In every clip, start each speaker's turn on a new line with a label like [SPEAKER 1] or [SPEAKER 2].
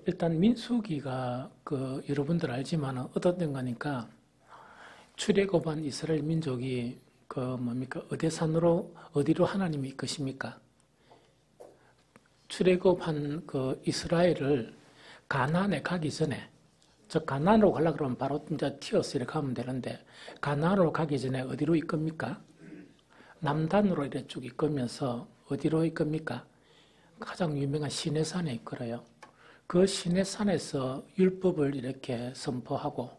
[SPEAKER 1] 일단 민수기가 여러분들 알지만 어떤 거니까 출애굽한 이스라엘 민족이 어디로 하나님이 이끄십니까? 출애굽한 이스라엘을 가나안에 가기 전에, 가나안으로 가려고 그러면 바로 이제 튀어서 이렇게 가면 되는데, 가나안으로 가기 전에 어디로 이끕니까? 남단으로 이렇게 쭉 이끌면서 어디로 이끕니까? 가장 유명한 시내산에 이끌어요. 그 시내산에서 율법을 이렇게 선포하고,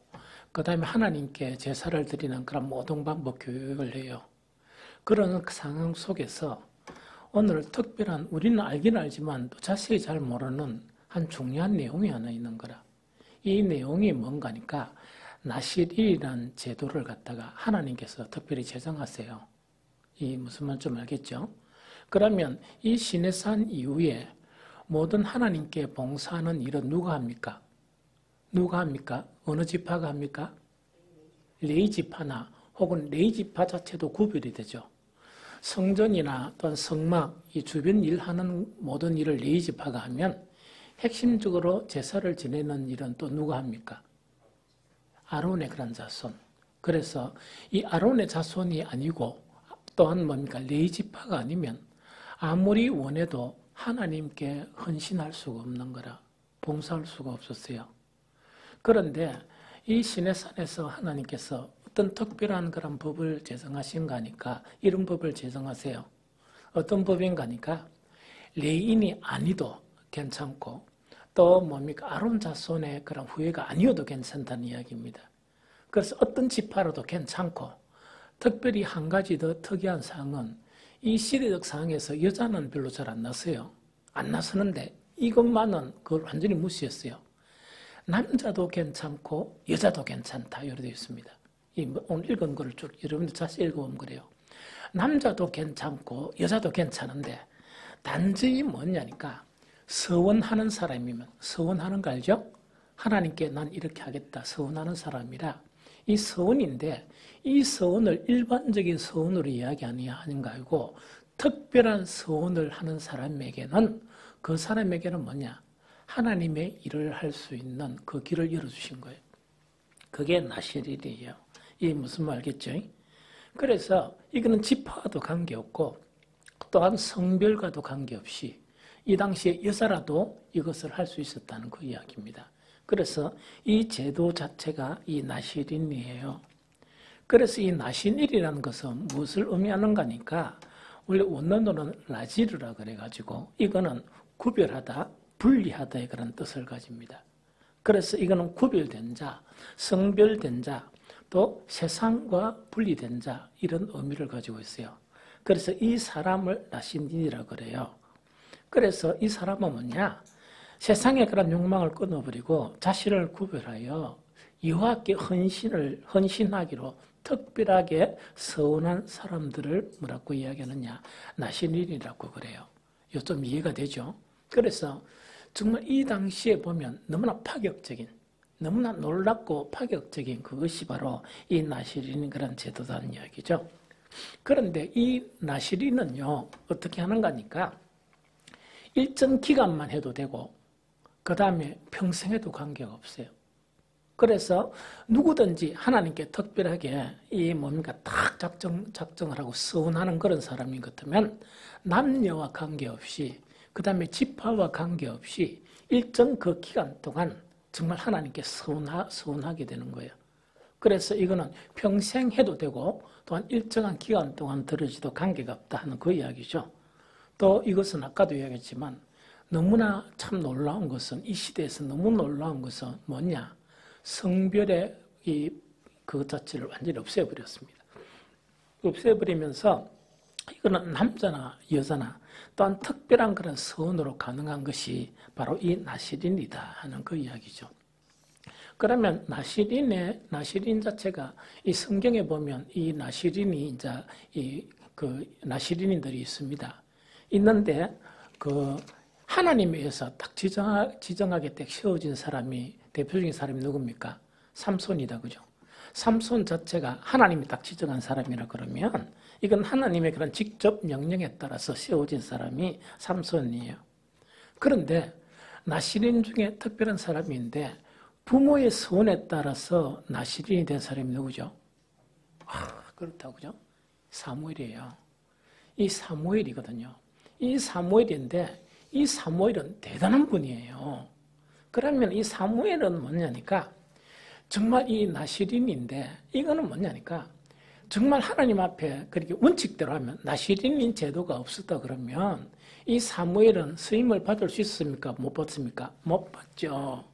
[SPEAKER 1] 그 다음에 하나님께 제사를 드리는 그런 모든 방법 교육을 해요. 그런 상황 속에서 오늘 특별한, 우리는 알긴 알지만 또 자세히 잘 모르는 한 중요한 내용이 하나 있는 거라. 이 내용이 뭔가니까 나실이라는 제도를 갖다가 하나님께서 특별히 제정하세요. 이 무슨 말인지 좀 알겠죠? 그러면 이 시내산 이후에 모든 하나님께 봉사하는 일은 누가 합니까? 누가 합니까? 어느 지파가 합니까? 레위 지파나 혹은 레위 지파 자체도 구별이 되죠. 성전이나 또는 성막, 이 주변 일하는 모든 일을 레위 지파가 하면 핵심적으로 제사를 지내는 일은 또 누가 합니까? 아론의 그런 자손. 그래서 이 아론의 자손이 아니고 또한 뭡니까? 레위 지파가 아니면 아무리 원해도 하나님께 헌신할 수가 없는 거라, 봉사할 수가 없었어요. 그런데 이 시내산에서 하나님께서 어떤 특별한 그런 법을 제정하신 거니까 이런 법을 제정하세요. 어떤 법인가 하니까 레위인이 아니도 괜찮고 또 뭡니까? 아론 자손의 그런 후예가 아니어도 괜찮다는 이야기입니다. 그래서 어떤 지파라도 괜찮고 특별히 한 가지 더 특이한 사항은 이 시대적 상황에서 여자는 별로 잘 안 나서요. 안 나서는데 이것만은 그걸 완전히 무시했어요. 남자도 괜찮고 여자도 괜찮다 이렇게 되어 있습니다. 오늘 읽은 거를 쭉 여러분들 자세히 읽어보면 그래요. 남자도 괜찮고 여자도 괜찮은데 단지 뭐냐니까 서원하는 사람이면, 서원하는 거 알죠? 하나님께 난 이렇게 하겠다 서원하는 사람이라 이 서원인데 이 서원을 일반적인 서원으로 이야기하는 거 아니고 특별한 서원을 하는 사람에게는 그 사람에게는 뭐냐? 하나님의 일을 할 수 있는 그 길을 열어주신 거예요. 그게 나실일이에요. 이게 무슨 말 알겠죠? 그래서 이거는 지파와도 관계없고 또한 성별과도 관계없이 이 당시에 여자라도 이것을 할 수 있었다는 그 이야기입니다. 그래서 이 제도 자체가 이 나실인이에요. 그래서 이 나실일이라는 것은 무엇을 의미하는가 하니까 원래 원어로는 라지르라 그래가지고 이거는 구별하다, 분리하다의 그런 뜻을 가집니다. 그래서 이거는 구별된 자, 성별된 자, 또 세상과 분리된 자 이런 의미를 가지고 있어요. 그래서 이 사람을 나실인이라고 그래요. 그래서 이 사람은 뭐냐? 세상의 그런 욕망을 끊어버리고 자신을 구별하여 여호와께 헌신하기로 특별하게 서운한 사람들을 뭐라고 이야기하느냐? 나실인이라고 그래요. 이거 좀 이해가 되죠? 그래서 정말 이 당시에 보면 너무나 파격적인, 너무나 놀랍고 파격적인 그것이 바로 이 나실인 그런 제도다는 이야기죠. 그런데 이 나실인은요, 어떻게 하는가 하니까 일정 기간만 해도 되고 그 다음에 평생 해도 관계가 없어요. 그래서 누구든지 하나님께 특별하게 이 뭡니까 딱 작정을 하고 서운하는 그런 사람인 것 같으면 남녀와 관계없이 그 다음에 지파와 관계없이 일정 그 기간 동안 정말 하나님께 서운하게 되는 거예요. 그래서 이거는 평생 해도 되고 또한 일정한 기간 동안 들어지도 관계가 없다 하는 그 이야기죠. 또 이것은 아까도 이야기했지만 너무나 참 놀라운 것은 이 시대에서 너무 놀라운 것은 뭐냐? 성별의 그 자체를 완전히 없애버렸습니다. 없애버리면서 이거는 남자나 여자나 또한 특별한 그런 서원으로 가능한 것이 바로 이 나실인이다 하는 그 이야기죠. 그러면 나실인 자체가 이 성경에 보면 이 나실인이 이제 나실인들이 있습니다. 있는데 하나님에 의해서 딱 지정하게 딱 세워진 사람이 대표적인 사람이 누굽니까? 삼손이다, 그죠? 삼손 자체가 하나님이 딱 지정한 사람이라 그러면 이건 하나님의 그런 직접 명령에 따라서 세워진 사람이 삼손이에요. 그런데 나시린 중에 특별한 사람인데 부모의 소원에 따라서 나시린이 된 사람이 누구죠? 그렇다고 그죠? 사무엘이에요. 이 사무엘이거든요. 이 사무엘인데 이 사무엘은 대단한 분이에요. 그러면 이 사무엘은 뭐냐니까 정말 이 나시린인데 이거는 뭐냐니까 정말 하나님 앞에 그렇게 원칙대로 하면 나시린인 제도가 없었다 그러면 이 사무엘은 쓰임을 받을 수 있습니까? 못 받습니까? 못 받죠.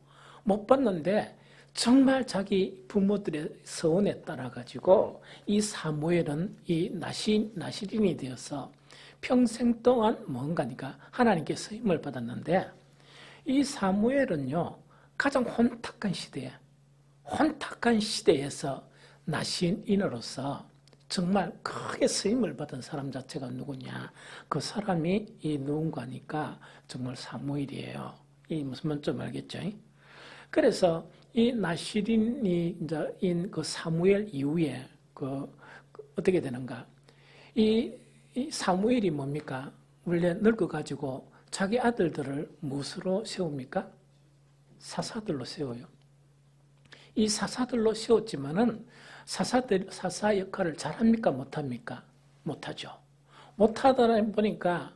[SPEAKER 1] 못 받는데 정말 자기 부모들의 서원에 따라 가지고 이 사무엘은 이 나시린이 되어서 평생 동안 뭔가니까 하나님께 쓰임을 받았는데 이 사무엘은요 가장 혼탁한 시대에서 나시인으로서 정말 크게 쓰임을 받은 사람 자체가 누구냐? 그 사람이 이 누군가니까 정말 사무엘이에요. 이 무슨 말인지 알겠죠? 그래서 이 나시린이 이제 인 그 사무엘 이후에 어떻게 되는가? 이 사무엘이 뭡니까? 원래 늙어가지고 자기 아들들을 무엇으로 세웁니까? 사사들로 세워요. 이 사사들로 세웠지만은 사사 역할을 잘합니까? 못합니까? 못하죠. 못하다 보니까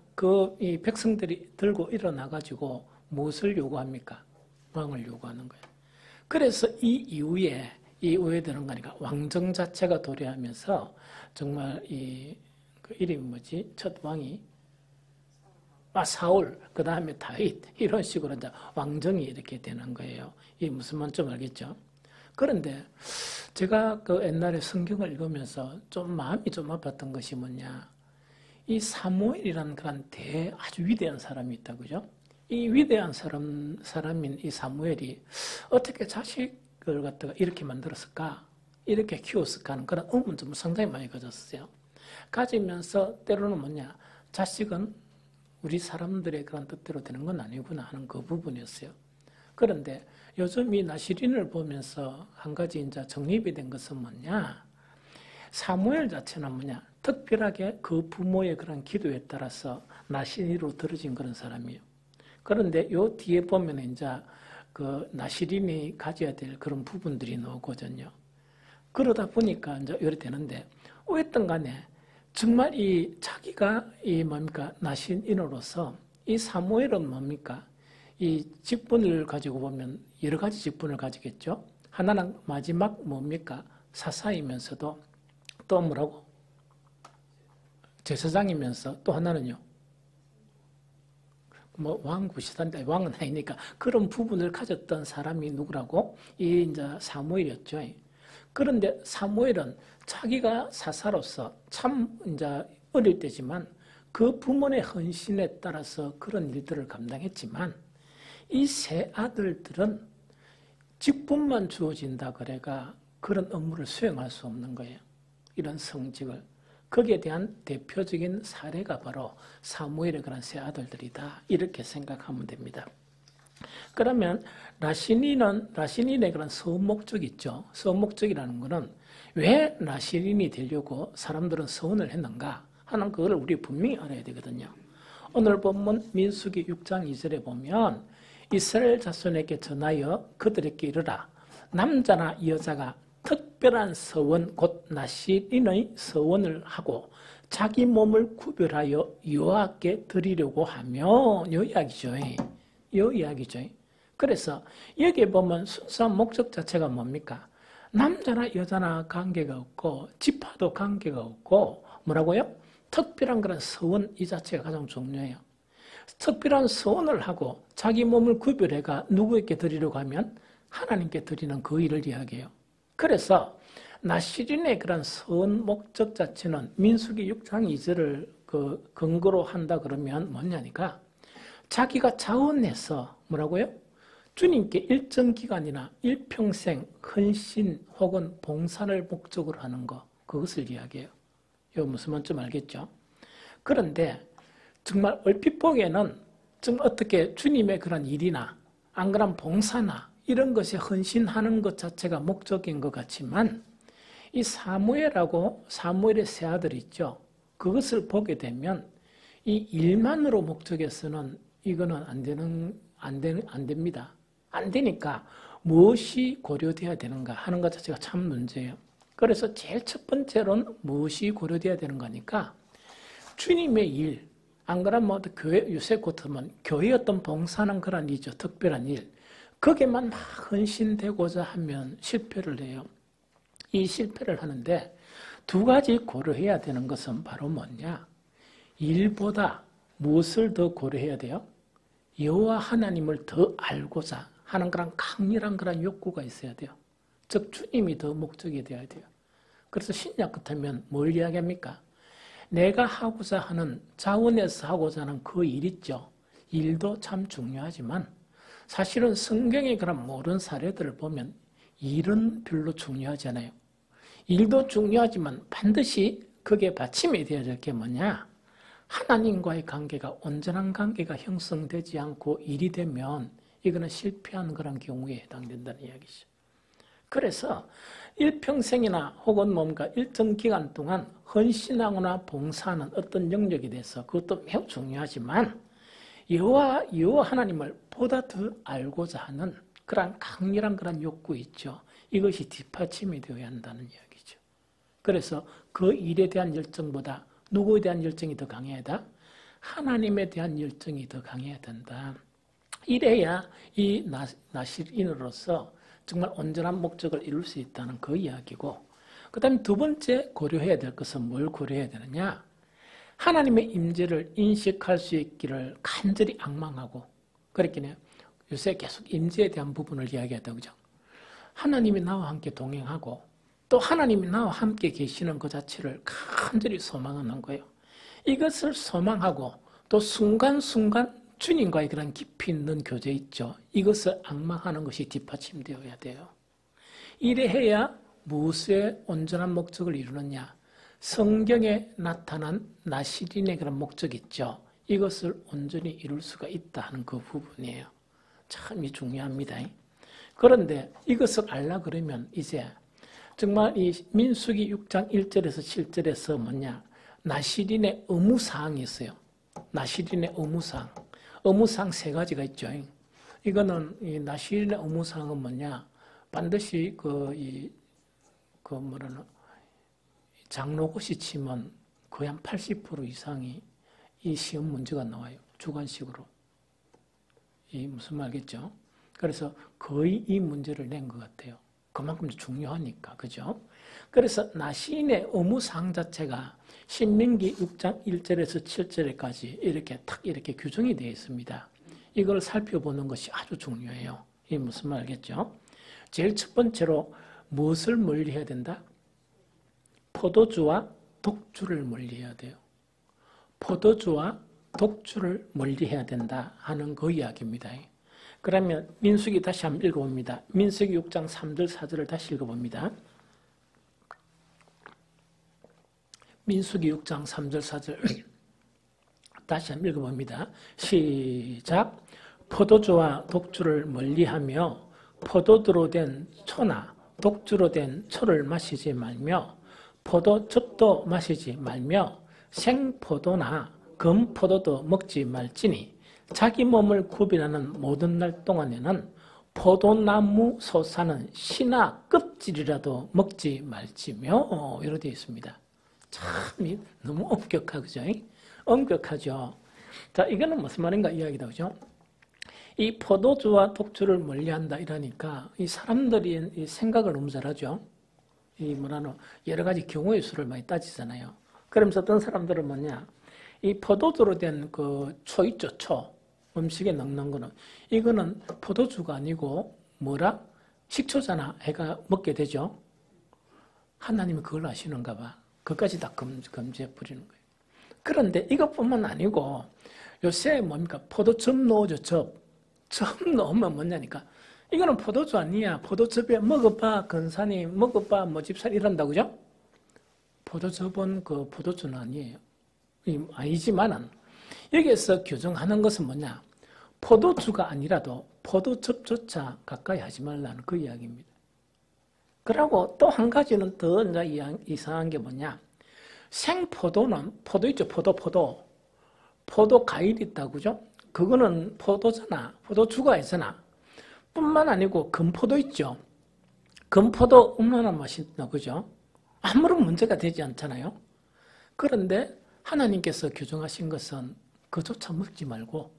[SPEAKER 1] 이 백성들이 들고 일어나가지고 무엇을 요구합니까? 왕을 요구하는 거예요. 그래서 이 이후에 되는 거니까 왕정 자체가 도래하면서 정말 그 이름이 뭐지? 첫 왕이 사울, 그 다음에 다윗 이런 식으로 이제 왕정이 이렇게 되는 거예요. 이게 무슨 말인지 좀 알겠죠? 그런데 제가 그 옛날에 성경을 읽으면서 좀 마음이 좀 아팠던 것이 뭐냐? 이 사무엘이라는 그런 아주 위대한 사람이 있다, 그죠? 이 위대한 사람인 이 사무엘이 어떻게 자식을 갖다가 이렇게 만들었을까? 이렇게 키웠을까 하는 그런 의문점을 상당히 많이 가졌어요. 가지면서 때로는 뭐냐? 자식은 우리 사람들의 그런 뜻대로 되는 건 아니구나 하는 그 부분이었어요. 그런데 요즘 이 나시린을 보면서 한 가지 이제 정립이 된 것은 뭐냐? 사무엘 자체는 뭐냐? 특별하게 그 부모의 그런 기도에 따라서 나시린으로 들어진 그런 사람이에요. 그런데 요 뒤에 보면 이제 그 나시린이 가져야 될 그런 부분들이 나오거든요. 그러다 보니까 이제 이렇게 되는데 어쨌든 간에 정말 자기가 뭡니까? 나시린으로서 이 사무엘은 뭡니까? 이 직분을 가지고 보면 여러 가지 직분을 가지겠죠. 하나는 마지막 뭡니까? 사사이면서도 또 뭐라고? 제사장이면서 또 하나는요. 왕구시단데 왕은 아니니까 그런 부분을 가졌던 사람이 누구라고? 이제 사무엘이었죠. 그런데 사무엘은 자기가 사사로서 참 이제 어릴 때지만 그 부모의 헌신에 따라서 그런 일들을 감당했지만 이 세 아들들은 직분만 주어진다 그래가 그런 업무를 수행할 수 없는 거예요. 이런 성직을. 거기에 대한 대표적인 사례가 바로 사무엘의 그런 세 아들들이다. 이렇게 생각하면 됩니다. 그러면 나시린의 그런 서원 목적 있죠. 서원 목적이라는 것은 왜 나시린이 되려고 사람들은 서원을 했는가 하는 그걸 우리 분명히 알아야 되거든요. 오늘 본문 민수기 6장 2절에 보면 이스라엘 자손에게 전하여 그들에게 이르라. 남자나 여자가 특별한 서원 곧 나시린의 서원을 하고 자기 몸을 구별하여 여호와께 드리려고 하며 요 이야기죠. 그래서 여기에 보면 순수한 목적 자체가 뭡니까? 남자나 여자나 관계가 없고 지파도 관계가 없고 뭐라고요? 특별한 그런 서원 이 자체가 가장 중요해요. 특별한 서원을 하고 자기 몸을 구별해가 누구에게 드리려고 하면 하나님께 드리는 그 일을 이야기해요. 그래서 나시린의 그런 서원 목적 자체는 민수기 6장 2절을 근거로 한다 그러면 뭐냐니까 자기가 자원해서 뭐라고요? 주님께 일정 기간이나 일평생 헌신 혹은 봉사를 목적으로 하는 거 그것을 이야기해요. 이거 무슨 말인지 알겠죠? 그런데 정말 얼핏 보기에는 정말 어떻게 주님의 그런 일이나 안 그런 봉사나 이런 것에 헌신하는 것 자체가 목적인 것 같지만 이 사무엘의 세 아들 있죠. 그것을 보게 되면 이 일만으로 목적에서는 이거는 안 됩니다. 안 되니까 무엇이 고려돼야 되는가 하는 것 자체가 참 문제예요. 그래서 제일 첫 번째로는 무엇이 고려돼야 되는 거니까 주님의 일, 안 그러면 뭐 교회, 요새 같으면 교회 어떤 봉사하는 그런 일이죠. 특별한 일. 거기에만 막 헌신되고자 하면 실패를 해요. 이 실패를 하는데 두 가지 고려해야 되는 것은 바로 뭐냐? 일보다 무엇을 더 고려해야 돼요? 여호와 하나님을 더 알고자 하는 그런 강렬한 그런 욕구가 있어야 돼요. 즉 주님이 더 목적이 되어야 돼요. 그래서 신약 같으면 뭘 이야기합니까? 내가 하고자 하는 자원에서 하고자 하는 그 일 있죠. 일도 참 중요하지만 사실은 성경의 그런 모든 사례들을 보면 일은 별로 중요하지 않아요. 일도 중요하지만 반드시 그게 받침이 되어야 될 게 뭐냐? 하나님과의 관계가 온전한 관계가 형성되지 않고 일이 되면 이거는 실패한 그런 경우에 해당된다는 이야기죠. 그래서 일평생이나 혹은 뭔가 일정 기간 동안 헌신하거나 봉사하는 어떤 영역에 대해서 그것도 매우 중요하지만 여호와 하나님을 보다 더 알고자 하는 그런 강렬한 그런 욕구 있죠. 이것이 뒷받침이 되어야 한다는 이야기죠. 그래서 그 일에 대한 열정보다 누구에 대한 열정이 더 강해야 한다? 하나님에 대한 열정이 더 강해야 된다. 이래야 이 나실인으로서 정말 온전한 목적을 이룰 수 있다는 그 이야기고, 그 다음에 두 번째 고려해야 될 것은 뭘 고려해야 되느냐? 하나님의 임재를 인식할 수 있기를 간절히 앙망하고, 그랬겠네요. 요새 계속 임재에 대한 부분을 이야기하다, 그죠? 하나님이 나와 함께 동행하고 또 하나님이 나와 함께 계시는 것 자체를 간절히 소망하는 거예요. 이것을 소망하고 또 순간순간 주님과의 그런 깊이 있는 교제 있죠. 이것을 앙망하는 것이 뒷받침되어야 돼요. 이래야 무엇의 온전한 목적을 이루느냐? 성경에 나타난 나실인의 그런 목적 있죠. 이것을 온전히 이룰 수가 있다 하는 그 부분이에요. 참 중요합니다. 그런데 이것을 알라 그러면 이제 정말 이 민수기 6장 1절에서 7절에서 뭐냐? 나실인의 의무사항이 있어요. 나실인의 의무사항. 의무사항 세 가지가 있죠. 이거는 이 나실인의 의무사항은 뭐냐? 반드시 장로고시 치면 거의 한 80% 이상이 이 시험 문제가 나와요. 주관식으로. 이 무슨 말겠죠? 그래서 거의 이 문제를 낸 것 같아요. 그만큼 중요하니까, 그죠? 그래서 나시인의 의무사항 자체가 신명기 6장 1절에서 7절까지 이렇게 규정이 되어 있습니다. 이걸 살펴보는 것이 아주 중요해요. 이게 무슨 말겠죠? 제일 첫 번째로 무엇을 멀리해야 된다? 포도주와 독주를 멀리해야 돼요. 포도주와 독주를 멀리해야 된다 하는 그 이야기입니다. 그러면 민수기 다시 한번 읽어봅니다. 민수기 6장 3절 4절을 다시 읽어봅니다. 민수기 6장 3절 4절 다시 한번 읽어봅니다. 시작. 포도주와 독주를 멀리하며 포도주로 된 초나 독주로 된 초를 마시지 말며 포도즙도 마시지 말며 생포도나 금포도도 먹지 말지니 자기 몸을 구별하는 모든 날 동안에는 포도나무 솟아는 신화 껍질이라도 먹지 말지며 이렇게 되어 있습니다. 참 너무 엄격하죠? 엄격하죠. 자, 이거는 무슨 말인가 이야기다, 그죠? 이 포도주와 독주를 멀리한다 이러니까 이 사람들이 이 생각을 너무 잘하죠. 이 여러 가지 경우의 수를 많이 따지잖아요. 그러면서 어떤 사람들은 뭐냐? 이 포도주로 된 그 초 있죠, 초. 음식에 넣는 거는. 이거는 포도주가 아니고 식초잖아. 애가 먹게 되죠. 하나님이 그걸 아시는가 봐. 그것까지 다 금지해 버리는 거예요. 그런데 이것뿐만 아니고 요새 뭡니까? 포도즙 넣어줘, 즙 넣으면 뭐냐니까. 이거는 포도주 아니야. 포도즙에 먹어봐, 근사니, 먹어봐, 모집살 이런다, 그죠? 포도즙은 그 포도주는 아니에요. 아니지만은, 여기에서 규정하는 것은 뭐냐? 포도주가 아니라도 포도즙조차 가까이 하지 말라는 그 이야기입니다. 그리고 또 한 가지는 더 이상한 게 뭐냐? 생포도는, 포도 있죠, 포도 과일 있다고, 그죠? 그거는 포도잖아. 포도주가 있잖아. 뿐만 아니고 금포도 있죠. 금포도 얼마나 맛있나, 그죠? 아무런 문제가 되지 않잖아요. 그런데 하나님께서 규정하신 것은 그조차 먹지 말고,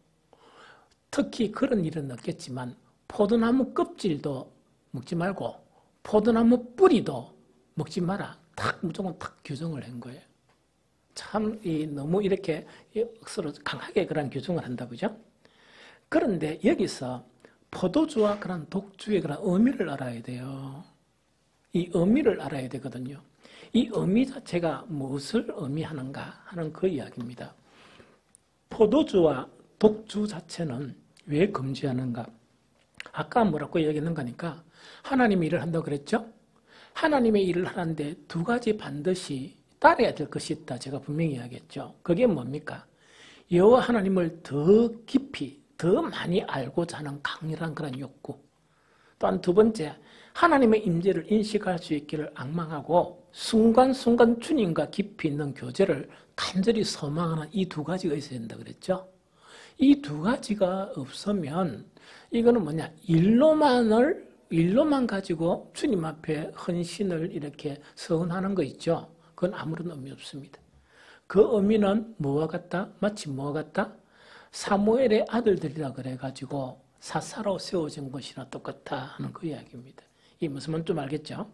[SPEAKER 1] 특히 그런 일은 없겠지만 포도나무 껍질도 먹지 말고 포도나무 뿌리도 먹지 마라. 무조건 규정을 한 거예요. 참 너무 이렇게 억수로 강하게 그런 규정을 한다, 그죠? 그런데 여기서 포도주와 그런 독주의 그런 의미를 알아야 돼요. 이 의미를 알아야 되거든요. 이 의미 자체가 무엇을 의미하는가 하는 그 이야기입니다. 포도주와 독주 자체는 왜 금지하는가? 아까 뭐라고 얘기했는가 하니까 하나님의 일을 한다고 그랬죠? 하나님의 일을 하는데 두 가지 반드시 따라야 될 것이 있다. 제가 분명히 이야기했죠. 그게 뭡니까? 여호와 하나님을 더 깊이, 더 많이 알고자 하는 강렬한 그런 욕구. 또한 두 번째, 하나님의 임재를 인식할 수 있기를 앙망하고 순간순간 주님과 깊이 있는 교제를 간절히 소망하는 이 두 가지가 있어야 된다 그랬죠. 이 두 가지가 없으면 이거는 뭐냐, 일로만 가지고 주님 앞에 헌신을 이렇게 서원하는 거 있죠. 그건 아무런 의미 없습니다. 그 의미는 뭐와 같다? 마치 뭐와 같다? 사무엘의 아들들이라 그래가지고 사사로 세워진 것이나 똑같다 하는 그 이야기입니다. 이 무슨 말인지 좀 알겠죠?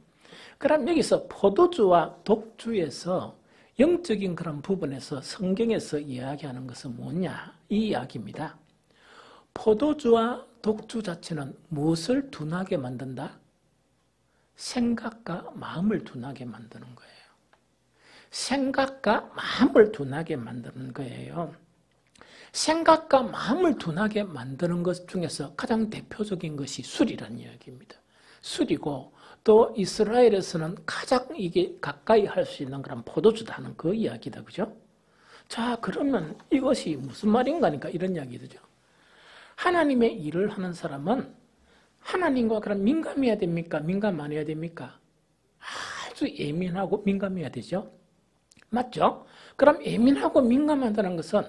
[SPEAKER 1] 그럼 여기서 포도주와 독주에서 영적인 그런 부분에서 성경에서 이야기하는 것은 뭐냐? 이 이야기입니다. 포도주와 독주 자체는 무엇을 둔하게 만든다? 생각과 마음을 둔하게 만드는 거예요. 생각과 마음을 둔하게 만드는 거예요. 생각과 마음을 둔하게 만드는 것 중에서 가장 대표적인 것이 술이라는 이야기입니다. 술이고 또 이스라엘에서는 가장 이게 가까이 할 수 있는 그런 포도주다는 그 이야기다, 그죠? 자, 그러면 이것이 무슨 말인가 하니까 이런 이야기죠. 하나님의 일을 하는 사람은 하나님과 그럼 민감해야 됩니까? 민감 안 해야 됩니까? 아주 예민하고 민감해야 되죠. 맞죠? 그럼 예민하고 민감하다는 것은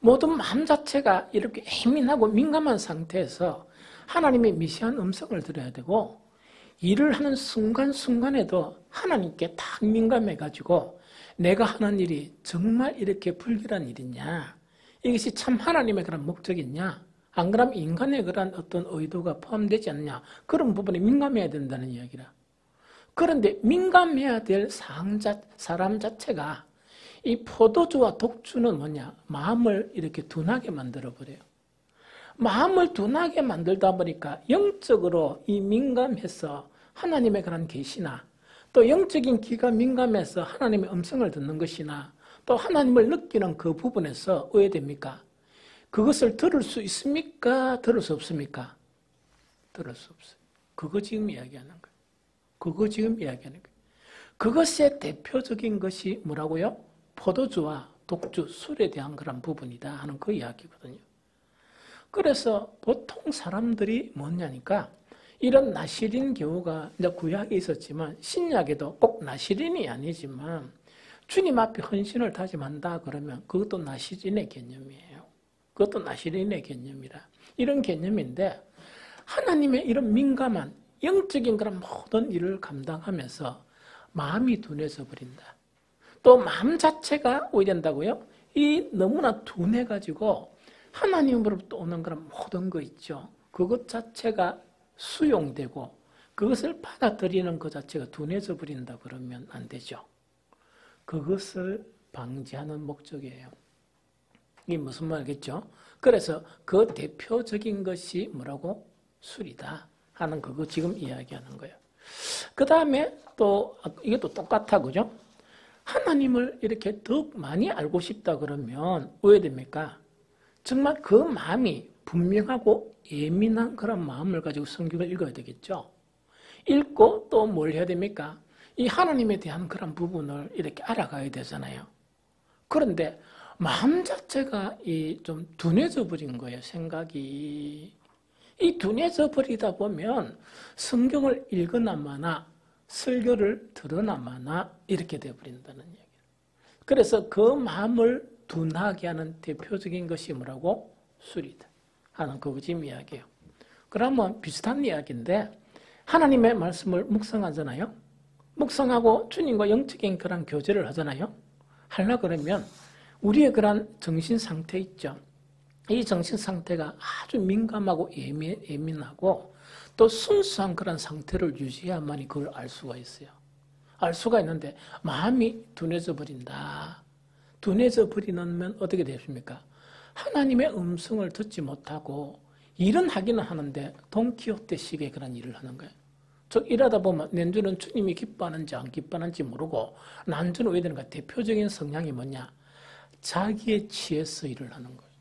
[SPEAKER 1] 모든 마음 자체가 이렇게 예민하고 민감한 상태에서 하나님의 미세한 음성을 들어야 되고 일을 하는 순간순간에도 하나님께 딱 민감해가지고 내가 하는 일이 정말 이렇게 불길한 일이냐, 이것이 참 하나님의 그런 목적이냐, 안 그러면 인간의 그런 어떤 의도가 포함되지 않냐, 그런 부분에 민감해야 된다는 이야기라. 그런데 민감해야 될 사람 자체가 이 포도주와 독주는 뭐냐, 마음을 이렇게 둔하게 만들어버려요. 마음을 둔하게 만들다 보니까 영적으로 이 민감해서 하나님의 그런 계시나 또 영적인 귀가 민감해서 하나님의 음성을 듣는 것이나 또 하나님을 느끼는 그 부분에서 오해됩니까? 그것을 들을 수 있습니까? 들을 수 없습니까? 들을 수 없어요. 그거 지금 이야기하는 거예요. 그거 지금 이야기하는 거예요. 그것의 대표적인 것이 뭐라고요? 포도주와 독주, 술에 대한 그런 부분이다 하는 그 이야기거든요. 그래서 보통 사람들이 뭐냐니까 이런 나시린 경우가 이제 구약에 있었지만 신약에도 꼭 나시린이 아니지만 주님 앞에 헌신을 다짐한다 그러면 그것도 나시린의 개념이에요. 그것도 나시린의 개념이라. 이런 개념인데 하나님의 이런 민감한 영적인 그런 모든 일을 감당하면서 마음이 둔해져 버린다. 또 마음 자체가 오게 된다고요? 이 너무나 둔해가지고 하나님으로부터 오는 그런 모든 거 있죠. 그것 자체가 수용되고 그것을 받아들이는 것 자체가 둔해져 버린다 그러면 안 되죠. 그것을 방지하는 목적이에요. 이게 무슨 말이겠죠? 그래서 그 대표적인 것이 뭐라고? 술이다 하는 그거 지금 이야기하는 거예요. 그 다음에 또 이게 또 똑같아, 그죠? 하나님을 이렇게 더 많이 알고 싶다 그러면 왜 됩니까? 정말 그 마음이 분명하고 예민한 그런 마음을 가지고 성경을 읽어야 되겠죠. 읽고 또 뭘 해야 됩니까? 이 하나님에 대한 그런 부분을 이렇게 알아가야 되잖아요. 그런데 마음 자체가 좀 둔해져 버린 거예요, 생각이. 이 둔해져 버리다 보면 성경을 읽으나마나 설교를 들으나마나 이렇게 되어버린다는 얘기예요. 그래서 그 마음을 둔하게 하는 대표적인 것이 뭐라고? 술이다 하는 그거 지금 이야기예요. 그러면 비슷한 이야기인데 하나님의 말씀을 묵상하잖아요. 묵상하고 주님과 영적인 그런 교제를 하잖아요. 하려 그러면 우리의 그런 정신 상태 있죠. 이 정신 상태가 아주 민감하고 예민하고 또 순수한 그런 상태를 유지해야만이 그걸 알 수가 있어요. 알 수가 있는데 마음이 둔해져 버린다. 둔해져 버리면 어떻게 되십니까? 하나님의 음성을 듣지 못하고 일은 하기는 하는데 돈키호테식의 그런 일을 하는 거예요. 즉 일하다 보면 난주는 주님이 기뻐하는지 안 기뻐하는지 모르고 난주는 왜 되는가? 대표적인 성향이 뭐냐? 자기에 취해서 일을 하는 거예요.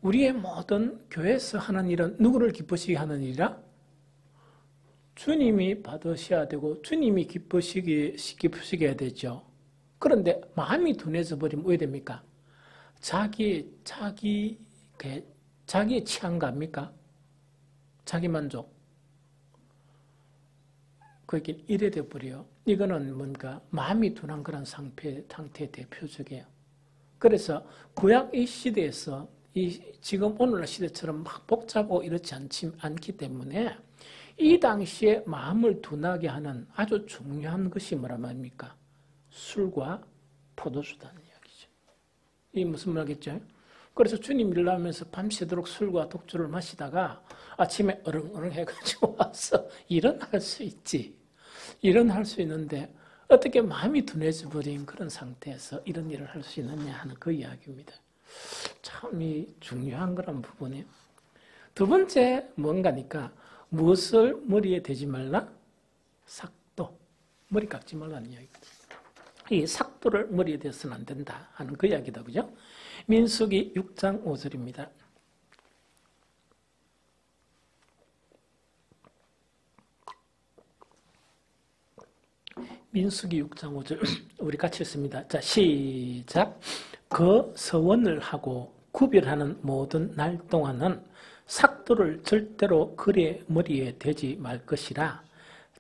[SPEAKER 1] 우리의 모든 교회에서 하는 일은 누구를 기쁘시게 하는 일이라? 주님이 받으셔야 되고 주님이 기쁘시게 해야 되죠. 그런데 마음이 둔해져 버리면 왜 됩니까? 자기의 취향갑니까? 자기 만족. 그게 이래 돼버려요. 이거는 뭔가 마음이 둔한 그런 상태의 대표적이에요. 그래서 구약 이 시대에서 지금 오늘날 시대처럼 막 복잡하고 이렇지 않기 때문에 이 당시에 마음을 둔하게 하는 아주 중요한 것이 뭐라 말입니까? 술과 포도주다는 이야기죠. 이 무슨 말이겠죠? 그래서 주님 일하면서 밤새도록 술과 독주를 마시다가 아침에 어렁어렁 해가지고 와서 일어날 수 있지. 일어날 수 있는데 어떻게 마음이 둔해져 버린 그런 상태에서 이런 일을 할 수 있느냐 하는 그 이야기입니다. 참 이 중요한 그런 부분이에요. 두 번째 뭔가니까 무엇을 머리에 대지 말라? 삭도. 머리 깎지 말라는 이야기입니다. 이 삭도를 머리에 대서는 안 된다 하는 그 이야기다. 그죠? 민수기 6장 5절입니다. 민수기 6장 5절 우리 같이 읽습니다. 자, 시작. 그 서원을 하고 구별하는 모든 날 동안은 삭도를 절대로 그의 머리에 대지 말 것이라.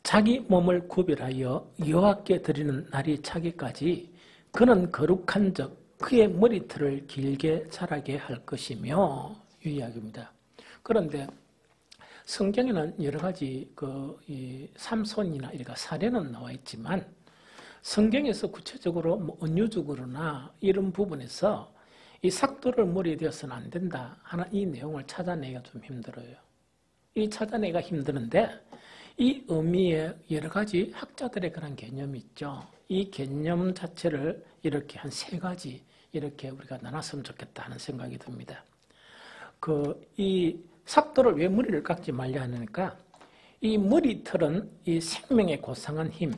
[SPEAKER 1] 자기 몸을 구별하여 여호와께 드리는 날이 차기까지 그는 거룩한 적 그의 머리털을 길게 자라게 할 것이며 이 이야기입니다. 그런데 성경에는 여러 가지 이 삼손이나 이런 사례는 나와 있지만 성경에서 구체적으로 뭐 은유적으로나 이런 부분에서 이 삭도를 머리에 대어서는 안 된다 하는 이 내용을 찾아내기가 좀 힘들어요. 이 찾아내기가 힘드는데 이 의미에 여러 가지 학자들의 그런 개념이 있죠. 이 개념 자체를 이렇게 한 세 가지 이렇게 우리가 나눴으면 좋겠다 하는 생각이 듭니다. 이 삭도를 왜 머리를 깎지 말려 하니까 이 머리털은 이 생명의 고상한 힘,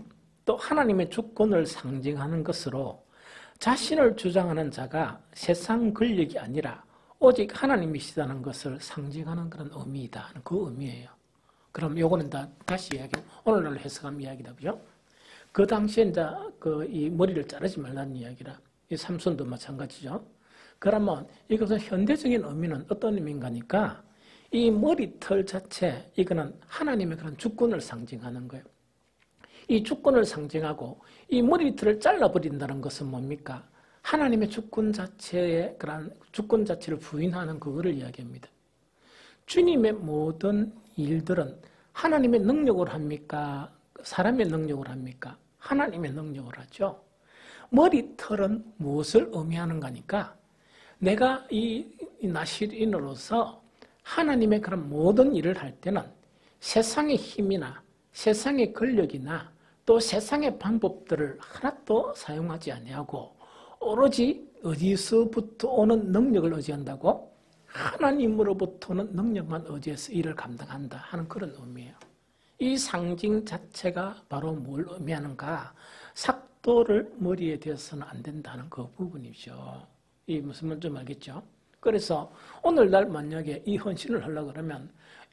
[SPEAKER 1] 또 하나님의 주권을 상징하는 것으로 자신을 주장하는 자가 세상 권력이 아니라 오직 하나님이시다는 것을 상징하는 그런 의미이다 하는 그 의미예요. 그럼 요거는 다시 이야기, 오늘날 해석하면 이야기다, 그죠? 그 당시에 이제 이 머리를 자르지 말라는 이야기라. 이 삼손도 마찬가지죠. 그러면 이것은 현대적인 의미는 어떤 의미인가니까 이 머리털 자체, 이거는 하나님의 그런 주권을 상징하는 거예요. 이 주권을 상징하고 이 머리털을 잘라버린다는 것은 뭡니까? 하나님의 주권 자체의 그런 주권 자체를 부인하는 그거를 이야기합니다. 주님의 모든 일들은 하나님의 능력으로 합니까? 사람의 능력으로 합니까? 하나님의 능력으로 하죠. 머리털은 무엇을 의미하는가니까 내가 이 나실인으로서 하나님의 그런 모든 일을 할 때는 세상의 힘이나 세상의 권력이나 또 세상의 방법들을 하나도 사용하지 아니하고 오로지 어디서부터 오는 능력을 의지한다고? 하나님으로부터 오는 능력만 의지해서 일을 감당한다 하는 그런 의미예요. 이 상징 자체가 바로 뭘 의미하는가? 삭도를 머리에 대어서는 안 된다는 그 부분이죠. 이 무슨 말인지 알겠죠? 그래서 오늘날 만약에 이 헌신을 하려고 그러면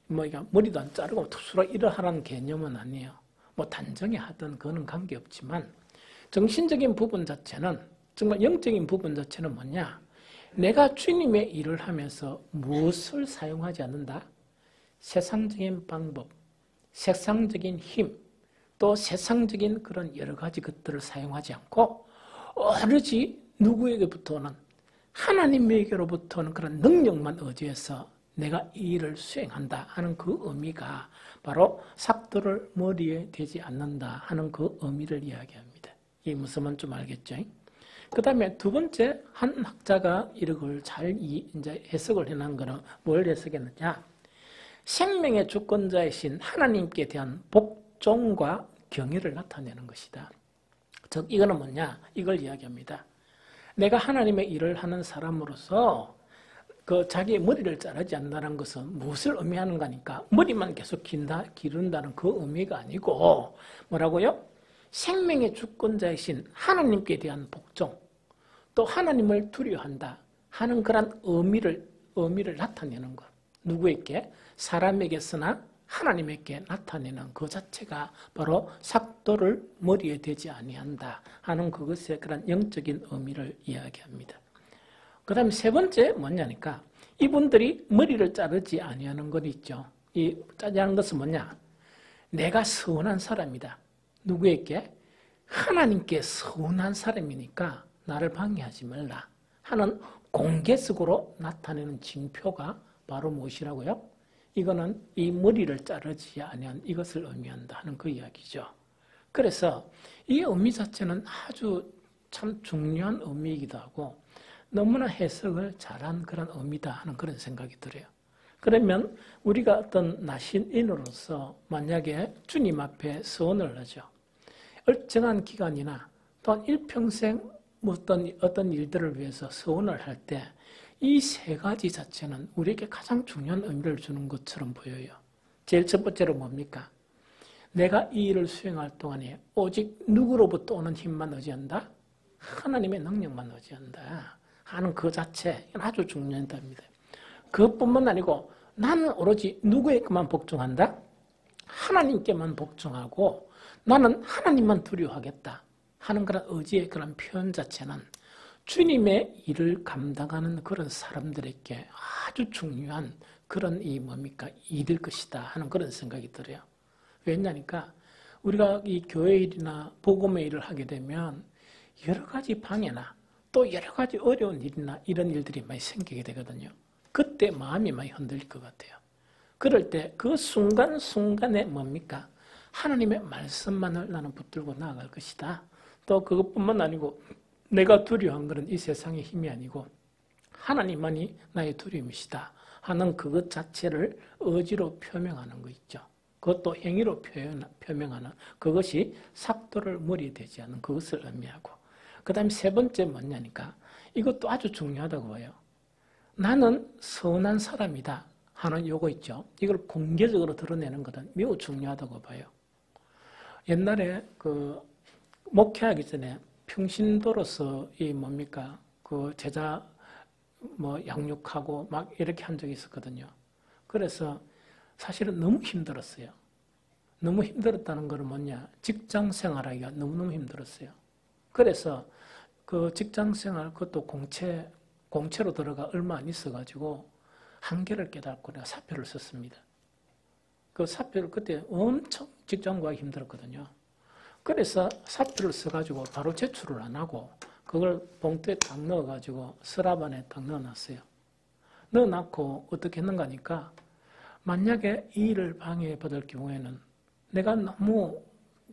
[SPEAKER 1] 머리도 안 자르고 투수로 일을 하라는 개념은 아니에요. 뭐 단정히 하든 그거는 관계없지만 정신적인 부분 자체는 정말 영적인 부분 자체는 뭐냐? 내가 주님의 일을 하면서 무엇을 사용하지 않는다? 세상적인 방법, 세상적인 힘, 또 세상적인 그런 여러 가지 것들을 사용하지 않고 오로지 누구에게부터 오는 하나님에게로부터는 그런 능력만 의지해서 내가 이 일을 수행한다 하는 그 의미가 바로 삭도를 머리에 대지 않는다 하는 그 의미를 이야기합니다. 이 무슨 말인지 좀 알겠죠? 그 다음에 두 번째 한 학자가 이걸 잘 이제 해석을 해놓은 거는 뭘 해석했느냐? 생명의 주권자이신 하나님께 대한 복종과 경외를 나타내는 것이다. 즉 이거는 뭐냐? 이걸 이야기합니다. 내가 하나님의 일을 하는 사람으로서 그 자기의 머리를 자르지 않는다는 것은 무엇을 의미하는 거니까 머리만 계속 기른다는 그 의미가 아니고 뭐라고요? 생명의 주권자이신 하나님께 대한 복종, 또 하나님을 두려워한다 하는 그런 의미를 나타내는 것. 누구에게? 사람에게서나 하나님에게 나타내는 그 자체가 바로 삭도를 머리에 대지 아니한다 하는 그것의 그런 영적인 의미를 이야기합니다. 그 다음에 세 번째 뭐냐니까 이분들이 머리를 자르지 아니하는 것 있죠. 이 자르는 것은 뭐냐? 내가 서운한 사람이다. 누구에게? 하나님께 서운한 사람이니까 나를 방해하지 말라 하는 공개적으로 나타내는 징표가 바로 무엇이라고요? 이거는 이 머리를 자르지 아니한 이것을 의미한다 하는 그 이야기죠. 그래서 이 의미 자체는 아주 참 중요한 의미이기도 하고 너무나 해석을 잘한 그런 의미다 하는 그런 생각이 들어요. 그러면 우리가 어떤 나신인으로서 만약에 주님 앞에 서원을 하죠. 일정한 기간이나 또한 일평생 어떤 일들을 위해서 서원을 할 때 이 세 가지 자체는 우리에게 가장 중요한 의미를 주는 것처럼 보여요. 제일 첫 번째로 뭡니까? 내가 이 일을 수행할 동안에 오직 누구로부터 오는 힘만 의지한다? 하나님의 능력만 의지한다 하는 그 자체 아주 중요한 답입니다. 그것뿐만 아니고 나는 오로지 누구에게만 복종한다? 하나님께만 복종하고 나는 하나님만 두려워하겠다 하는 그런 의지의 그런 표현 자체는 주님의 일을 감당하는 그런 사람들에게 아주 중요한 그런 일일 것이다 하는 그런 생각이 들어요. 왜냐니까 우리가 이 교회 일이나 복음의 일을 하게 되면 여러 가지 방해나 또 여러 가지 어려운 일이나 이런 일들이 많이 생기게 되거든요. 그때 마음이 많이 흔들릴 것 같아요. 그럴 때 그 순간순간에 뭡니까? 하나님의 말씀만을 나는 붙들고 나아갈 것이다. 또 그것뿐만 아니고 내가 두려워한 것은 이 세상의 힘이 아니고 하나님만이 나의 두려움이시다 하는 그것 자체를 의지로 표명하는 거 있죠. 그것도 행위로 표명하는 그것이 삭도를 머리에 대지 않는 그것을 의미하고 그 다음에 세 번째 뭐냐니까 이것도 아주 중요하다고 봐요. 나는 선한 사람이다 하는 요거 있죠. 이걸 공개적으로 드러내는 것은 매우 중요하다고 봐요. 옛날에 목회하기 전에 평신도로서 그 제자 양육하고 막 이렇게 한 적이 있었거든요. 그래서 사실은 너무 힘들었어요. 너무 힘들었다는 것은 뭐냐? 직장 생활하기가 너무너무 힘들었어요. 그래서 그 직장 생활 그것도 공채로 들어가 얼마 안 있어가지고 한계를 깨닫고 내가 사표를 썼습니다. 그 사표를 그때 엄청 직장 구하기 힘들었거든요. 그래서 사표를 써가지고 바로 제출을 안 하고 그걸 봉투에 딱 넣어가지고 서랍 안에 딱 넣어놨어요. 넣어놨고 어떻게 했는가 하니까 만약에 이 일을 방해받을 경우에는 내가 너무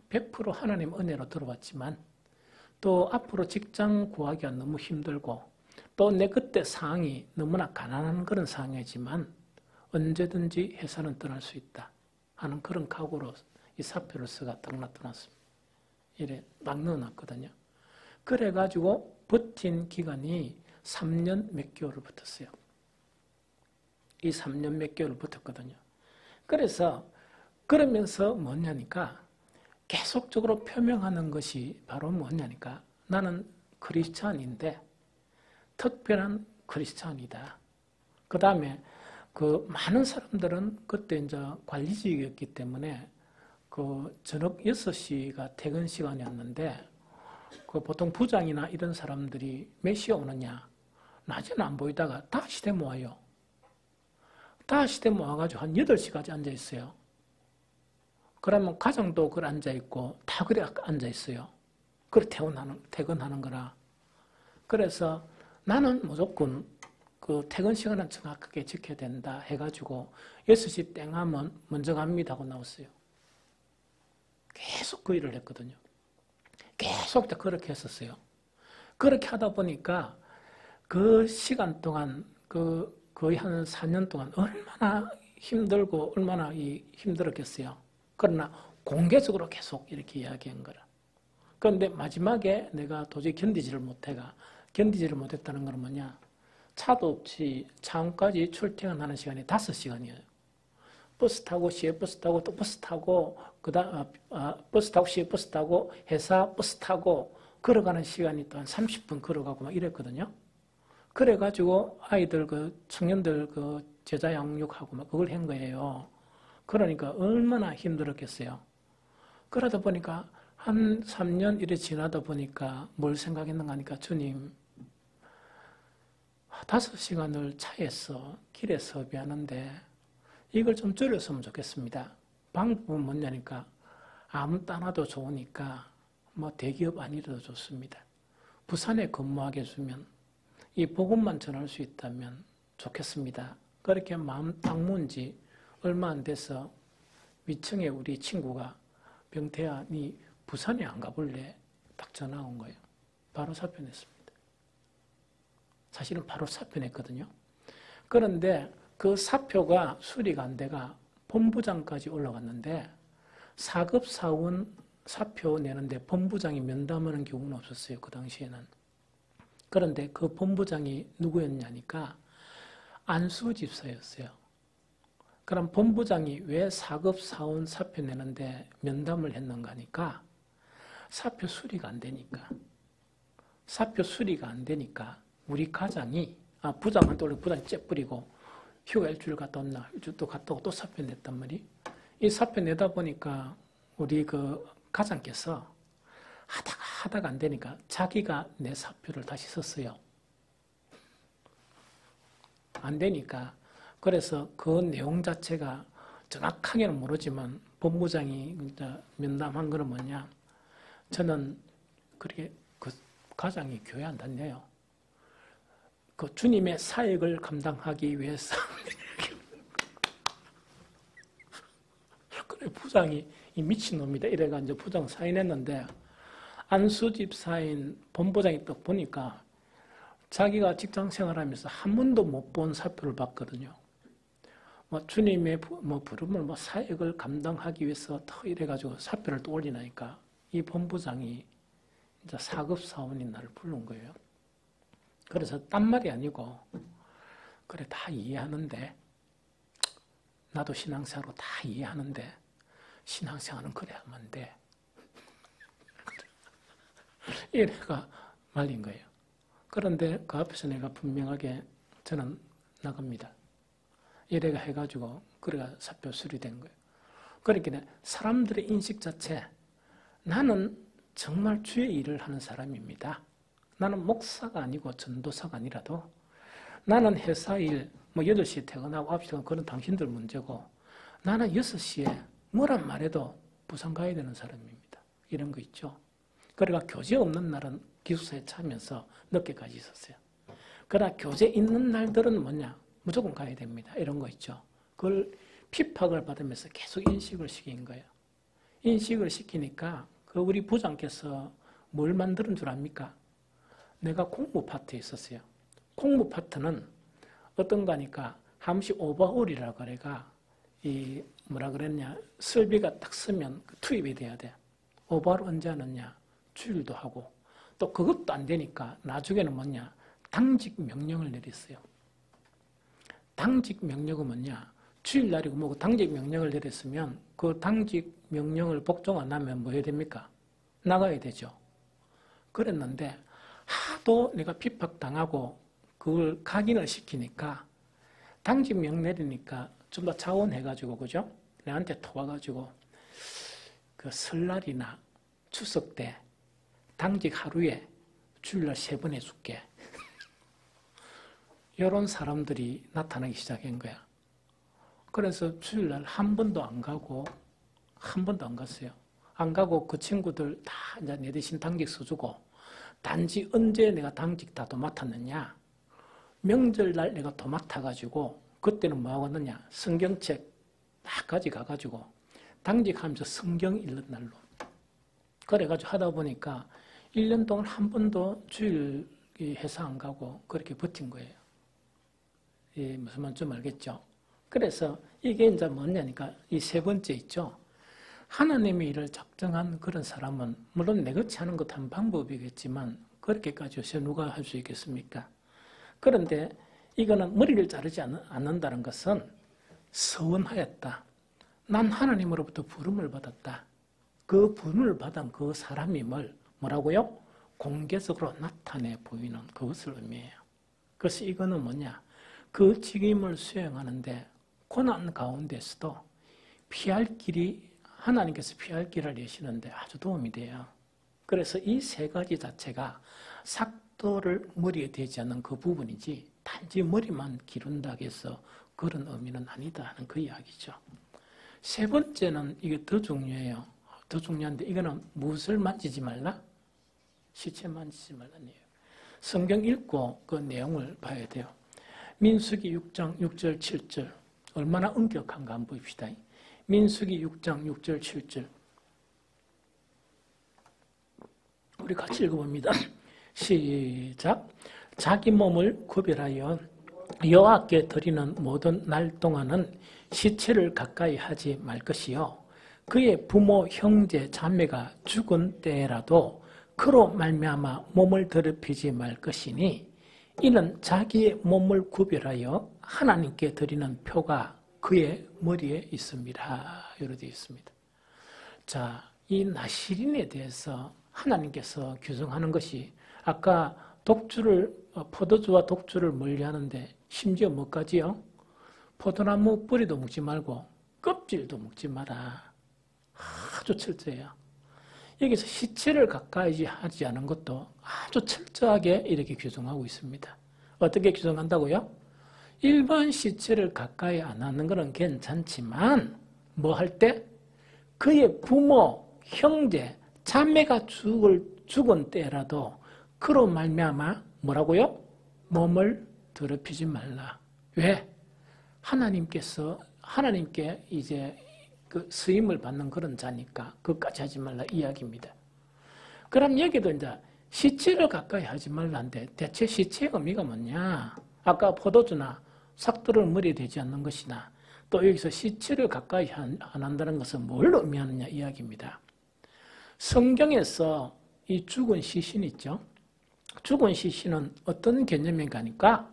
[SPEAKER 1] 100% 하나님 은혜로 들어왔지만 또 앞으로 직장 구하기가 너무 힘들고 또 내 그때 상황이 너무나 가난한 그런 상황이지만 언제든지 회사는 떠날 수 있다 하는 그런 각오로 이 사표를 써가 딱 놔둬놨습니다. 이래 딱 넣어놨거든요. 그래가지고 버틴 기간이 3년 몇 개월을 붙었어요. 이 3년 몇 개월을 붙었거든요. 그러면서 뭐냐니까 계속적으로 표명하는 것이 바로 뭐냐니까 나는 크리스찬인데 특별한 크리스찬이다. 그 다음에 많은 사람들은 그때 이제 관리직이었기 때문에 저녁 6시가 퇴근 시간이었는데 보통 부장이나 이런 사람들이 몇 시에 오느냐? 낮에는 안 보이다가 다시 대 모아요. 다시 대 모아가지고 한 8시까지 앉아있어요. 그러면 가정도 그걸 앉아있고 다 그래 앉아있어요. 그래 퇴근하는 거라. 그래서 나는 무조건 그 퇴근 시간은 정확하게 지켜야 된다 해가지고 6시 땡 하면 먼저 갑니다 하고 나왔어요. 계속 그 일을 했거든요. 계속 그렇게 했었어요. 그렇게 하다 보니까 그 시간 동안 거의 한 4년 동안 얼마나 힘들고 얼마나 힘들었겠어요. 그러나 공개적으로 계속 이렇게 이야기한 거라. 그런데 마지막에 내가 도저히 견디지를 못했다는 건 뭐냐? 차도 없이 차원까지 출퇴근하는 시간이 5시간이에요. 버스 타고 시외버스 타고 또 버스 타고 버스 타고 시외버스 타고 회사 버스 타고 걸어가는 시간이 또 한 30분 걸어가고 막 이랬거든요. 그래가지고 아이들 청년들 제자 양육하고 막 그걸 한 거예요. 그러니까 얼마나 힘들었겠어요. 그러다 보니까 한 3년 이래 지나다 보니까 뭘 생각했는가 하니까 주님 5시간을 차에서 길에 섭외하는데 이걸 좀 줄였으면 좋겠습니다. 방법은 뭐냐니까 아무 따나도 좋으니까 뭐 대기업 아니라도 좋습니다. 부산에 근무하게 해주면 이 복음만 전할 수 있다면 좋겠습니다. 그렇게 마음 딱 먹은 지 얼마 안 돼서 위층에 우리 친구가 병태야 니 부산에 안 가볼래? 딱 전화 온 거예요. 바로 사표냈습니다. 사실은 바로 사표냈거든요. 그런데 그 사표가 수리가 안 돼가 본부장까지 올라갔는데 4급 사원 사표 내는데 본부장이 면담하는 경우는 없었어요. 그 당시에는. 그런데 그 본부장이 누구였냐니까 안수 집사였어요. 그럼 본부장이 왜 4급 사원 사표 내는데 면담을 했는가 하니까 사표 수리가 안 되니까 우리 가장이 부장한테 원래 부장이 째뿌리고 휴가 일주일 갔다 왔나 일주일 또 갔다 오고 또 사표 냈단 말이. 이 사표 내다 보니까 우리 그 가장께서 하다가 안 되니까 자기가 내 사표를 다시 썼어요. 안 되니까. 그래서 그 내용 자체가 정확하게는 모르지만 본부장이 면담한 거는 뭐냐. 저는 그렇게 그 가장이 교회 안 다녀요. 그 주님의 사역을 감당하기 위해서. 그래, 부장이 이 미친놈이다. 이래가 이제 부장 사인했는데 안수 집사인 본부장이 또 보니까 자기가 직장 생활하면서 한 번도 못 본 사표를 받거든요. 뭐 주님의 부름을 사역을 감당하기 위해서 더 이래가지고 사표를 또 올리니까 이 본부장이 이제 4급 사원인 나를 부른 거예요. 그래서 딴 말이 아니고 그래 다 이해하는데 나도 신앙생활로 다 이해하는데 신앙생활은 그래 하면 안 돼. 이래가 말린 거예요. 그런데 그 앞에서 내가 분명하게 저는 나갑니다. 이래가 해가지고 그래가 사표 수리된 거예요. 그러니까 사람들의 인식 자체 나는 정말 주의 일을 하는 사람입니다. 나는 목사가 아니고 전도사가 아니라도 나는 회사 일 8시에 퇴근하고 9시에 퇴근하고 그건 당신들 문제고 나는 6시에 뭐란 말해도 부산 가야 되는 사람입니다. 이런 거 있죠. 그러니까 교재 없는 날은 기숙사에 차면서 늦게까지 있었어요. 그러나 교재 있는 날들은 뭐냐? 무조건 가야 됩니다. 이런 거 있죠. 그걸 핍박을 받으면서 계속 인식을 시킨 거예요. 인식을 시키니까 그 우리 부장께서 뭘 만드는 줄 압니까? 내가 공무 파트에 있었어요. 공무 파트는 어떤가 하니까 함시 오버홀이라고 그래가 이 뭐라 그랬냐 설비가 딱 쓰면 투입이 돼야 돼. 오버홀 언제 하느냐 주일도 하고 또 그것도 안 되니까 나중에는 뭐냐 당직 명령을 내렸어요. 당직 명령은 뭐냐 주일날이고 뭐고 당직 명령을 내렸으면 그 당직 명령을 복종 안 하면 뭐 해야 됩니까? 나가야 되죠. 그랬는데 하도 내가 핍박당하고 그걸 각인을 시키니까 당직 명령 내리니까 좀 더 자원해가지고 그죠? 내한테 토와가지고 그 설날이나 추석 때 당직 하루에 주일날 3번 해줄게. 이런 사람들이 나타나기 시작한 거야. 그래서 주일날 한 번도 안 가고 한 번도 안 갔어요. 안 가고 그 친구들 다 이제 내 대신 당직 써주고 단지 언제 내가 당직 다도 맡았느냐 명절날 내가 도맡아가지고 그때는 뭐 하거든요? 성경책 딱 가져가가지고 당직하면서 성경 읽는 날로. 그래가지고 하다 보니까 1년 동안 한 번도 주일 회사 안 가고 그렇게 버틴 거예요. 예, 무슨 말인지 좀 알겠죠? 그래서 이게 이제 뭐냐니까 이 세 번째 있죠. 하나님의 일을 작정한 그런 사람은 물론 내같이 하는 것도 한 방법이겠지만 그렇게까지 요새 누가 할 수 있겠습니까? 그런데 이거는 머리를 자르지 않는다는 것은 서원하였다. 난 하나님으로부터 부름을 받았다. 그 부름을 받은 그 사람임을 뭐라고요? 공개적으로 나타내 보이는 그것을 의미해요. 그래서 이거는 뭐냐? 그 직임을 수행하는데 고난 가운데서도 피할 길이 하나님께서 피할 길을 내시는데 아주 도움이 돼요. 그래서 이 세 가지 자체가 삭도를 머리에 대지 않는 그 부분이지 단지 머리만 기른다 해서 그런 의미는 아니다 하는 그 이야기죠. 세 번째는 이게 더 중요해요. 더 중요한데 이거는 무엇을 만지지 말라? 시체 만지지 말라는 얘기예요. 성경 읽고 그 내용을 봐야 돼요. 민수기 6장 6절 7절 얼마나 엄격한가 한번 봅시다. 민수기 6장 6절 7절 우리 같이 읽어봅니다. 시작. 자기 몸을 구별하여 여호와께 드리는 모든 날 동안은 시체를 가까이 하지 말 것이요 그의 부모 형제 자매가 죽은 때라도 그로 말미암아 몸을 더럽히지 말 것이니 이는 자기의 몸을 구별하여 하나님께 드리는 표가 그의 머리에 있습니다. 이렇게 되어 있습니다. 자, 이 나실인에 대해서 하나님께서 규정하는 것이 아까 포도주와 독주를 멀리하는데 심지어 뭐까지요? 포도나무 뿌리도 먹지 말고 껍질도 먹지 마라. 아주 철저해요. 여기서 시체를 가까이 하지 않은 것도 아주 철저하게 이렇게 규정하고 있습니다. 어떻게 규정한다고요? 일반 시체를 가까이 안 하는 것은 괜찮지만 뭐 할 때? 그의 부모, 형제, 자매가 죽은 때라도 그로 말미암아 뭐라고요? 몸을 더럽히지 말라. 왜? 하나님께 이제 그 쓰임을 받는 그런 자니까 그것까지 하지 말라 이야기입니다. 그럼 여기도 이제 시체를 가까이 하지 말라는데 대체 시체의 의미가 뭐냐? 아까 포도주나 삭도를 머리에 대지 않는 것이나 또 여기서 시체를 가까이 안 한다는 것은 뭘 의미하느냐 이야기입니다. 성경에서 이 죽은 시신 있죠? 죽은 시신은 어떤 개념인가 하니까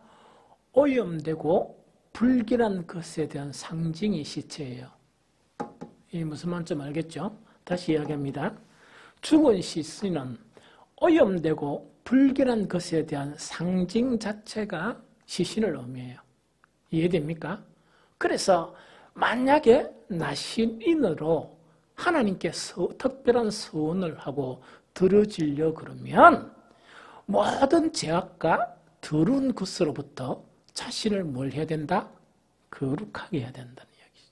[SPEAKER 1] 오염되고 불길한 것에 대한 상징이 시체예요. 이 무슨 말인지 좀 알겠죠? 다시 이야기합니다. 죽은 시신은 오염되고 불길한 것에 대한 상징 자체가 시신을 의미해요. 이해됩니까? 그래서 만약에 나신인으로 하나님께 특별한 서원을 하고 들어지려 그러면 모든 죄악과 더러운 것으로부터 자신을 뭘 해야 된다? 거룩하게 해야 된다는 이야기죠.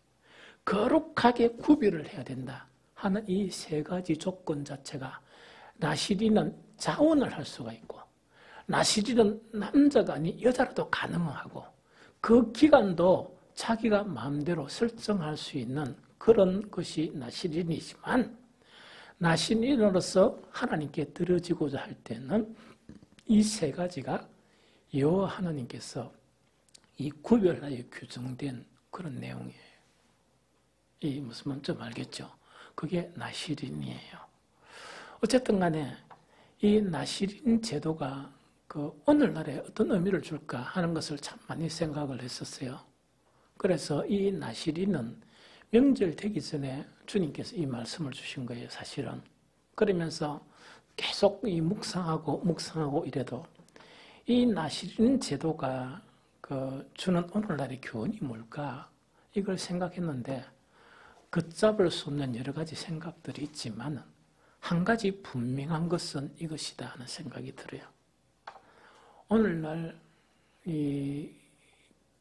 [SPEAKER 1] 거룩하게 구별을 해야 된다 하는 이 세 가지 조건 자체가 나실인은 자원을 할 수가 있고 나실인은 남자가 아닌 여자라도 가능하고 그 기간도 자기가 마음대로 설정할 수 있는 그런 것이 나실인이지만 나실인으로서 하나님께 드려지고자 할 때는 이 세 가지가 여호와 하나님께서 이 구별하여 규정된 그런 내용이에요. 이 무슨 말인지 좀 알겠죠? 그게 나실인이에요. 어쨌든 간에 이 나실인 제도가 그 오늘날에 어떤 의미를 줄까 하는 것을 참 많이 생각을 했었어요. 그래서 이 나실인은 명절 되기 전에 주님께서 이 말씀을 주신 거예요, 사실은. 그러면서 계속 이 묵상하고 이래도 이 나실인 제도가 그 주는 오늘날의 교훈이 뭘까? 이걸 생각했는데 걷잡을 수 없는 여러 가지 생각들이 있지만 한 가지 분명한 것은 이것이다 하는 생각이 들어요. 오늘날 이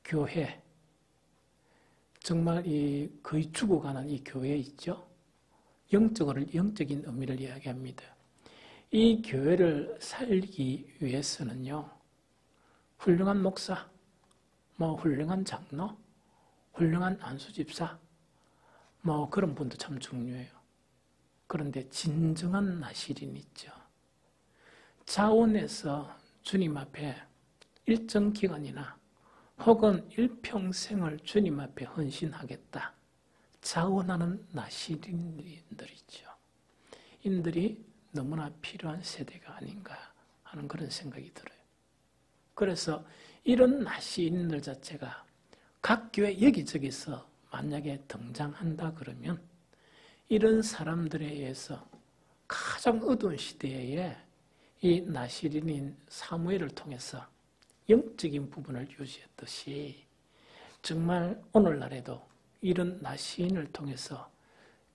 [SPEAKER 1] 교회 정말 이 거의 죽어가는 이 교회 있죠? 영적인 의미를 이야기합니다. 이 교회를 살기 위해서는요, 훌륭한 목사, 훌륭한 장로, 훌륭한 안수집사, 그런 분도 참 중요해요. 그런데 진정한 나시린 있죠. 자원해서 주님 앞에 일정 기간이나 혹은 일평생을 주님 앞에 헌신하겠다. 자원하는 나시린들이죠. 인들이 너무나 필요한 세대가 아닌가 하는 그런 생각이 들어요. 그래서 이런 나시린들 자체가 각 교회 여기저기서 만약에 등장한다 그러면 이런 사람들에 의해서 가장 어두운 시대에 이 나시린인 사무엘을 통해서 영적인 부분을 유지했듯이 정말 오늘날에도 이런 나시인을 통해서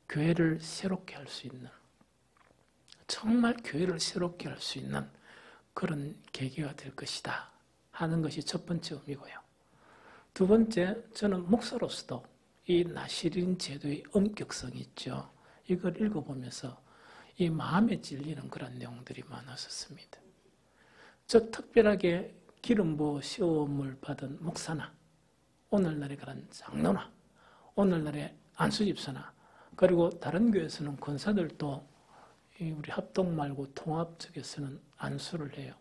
[SPEAKER 1] 교회를 새롭게 할 수 있는, 정말 교회를 새롭게 할 수 있는 그런 계기가 될 것이다 하는 것이 첫 번째 의미고요. 두 번째, 저는 목사로서도 이 나시린 제도의 엄격성이 있죠. 이걸 읽어보면서 이 마음에 찔리는 그런 내용들이 많았었습니다. 즉 특별하게 기름 부어 시험을 받은 목사나 오늘날의 그런 장로나 오늘날의 안수집사나 그리고 다른 교회에서는 권사들도 우리 합동 말고 통합 쪽에서는 안수를 해요.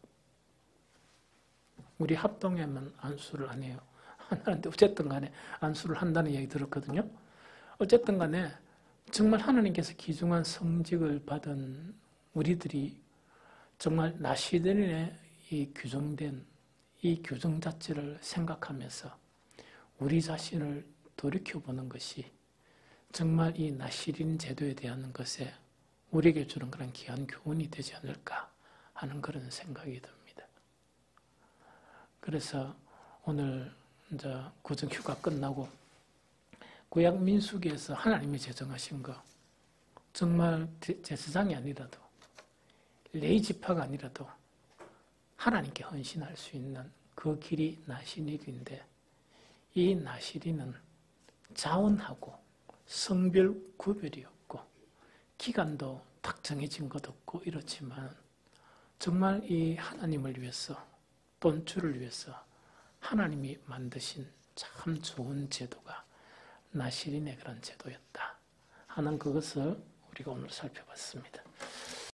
[SPEAKER 1] 우리 합동에만 안수를 안 해요. 하는데 어쨌든 간에 안수를 한다는 얘기 들었거든요. 어쨌든 간에 정말 하나님께서 귀중한 성직을 받은 우리들이 정말 나시린의 이 규정된 이 규정 자체를 생각하면서 우리 자신을 돌이켜보는 것이 정말 이 나시린 제도에 대한 것에 우리에게 주는 그런 귀한 교훈이 되지 않을까 하는 그런 생각이 듭니다. 그래서 오늘 이제 구정휴가 끝나고 구약 민수기에서 하나님이 제정하신 거 정말 제사장이 아니라도 레위 지파가 아니라도 하나님께 헌신할 수 있는 그 길이 나시린인데 이 나시린은 자원하고 성별 구별이 없고 기간도 딱 정해진 것 없고 이렇지만 정말 이 하나님을 위해서 본주를 위해서 하나님이 만드신 참 좋은 제도가 나시린의 그런 제도였다 하는 그것을 우리가 오늘 살펴봤습니다.